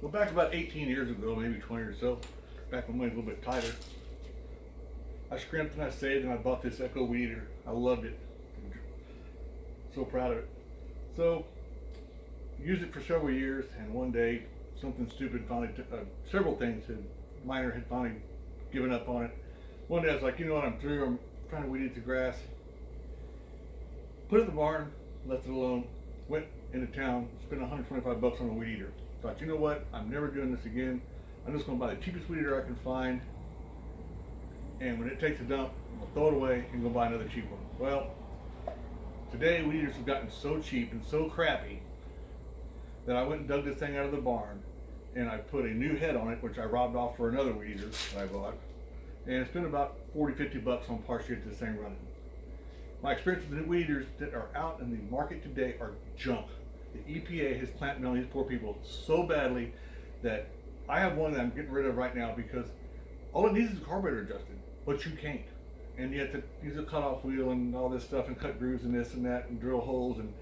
Well, back about 18 years ago, maybe 20 or so, back when money was a little bit tighter, I scrimped and I saved and I bought this Echo weed eater. I loved it. So proud of it. So, used it for several years, and one day, something stupid finally, several things minor had finally given up on it. One day I was like, you know what, I'm through, I'm trying to weed eat the grass. Put it in the barn, left it alone, went into town, spent $125 on a weed eater. Thought, you know what, I'm never doing this again. I'm just gonna buy the cheapest weed eater I can find, and when it takes a dump, I'll throw it away and go buy another cheap one. Well, today weed eaters have gotten so cheap and so crappy that I went and dug this thing out of the barn, and I put a new head on it, which I robbed off for another weed eater that I bought, and spent about 40-50 bucks on parts to get this thing running. My experience with the weed eaters that are out in the market today are junk. The EPA has plant milling these poor people so badly that I have one that I'm getting rid of right now because all it needs is a carburetor adjusted, but you can't. And you have to use a cutoff wheel and all this stuff and cut grooves and this and that and drill holes, and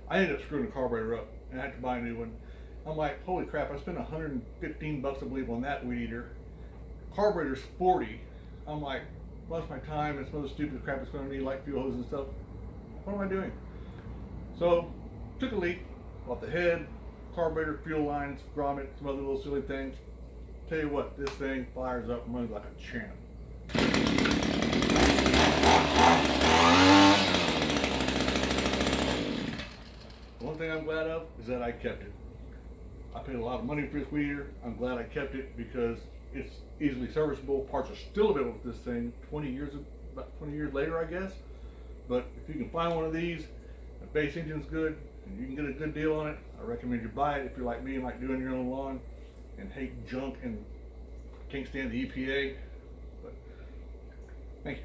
I ended up screwing the carburetor up and I had to buy a new one. I'm like, holy crap, I spent 115 bucks, I believe, on that weed eater. Carburetor's 40. I'm like, lost my time and some other stupid crap it's going to need, like fuel hoses and stuff. What am I doing? So, took a leak, bought the head, carburetor, fuel lines, grommet, some other little silly things. Tell you what, this thing fires up and runs like a champ. The one thing I'm glad of is that I kept it. I paid a lot of money for this weed eater. I'm glad I kept it because it's easily serviceable. Parts are still available with this thing about 20 years later, I guess. But if you can find one of these, the base engine's good, and you can get a good deal on it, I recommend you buy it if you're like me and like doing your own lawn and hate junk and can't stand the EPA. But thank you.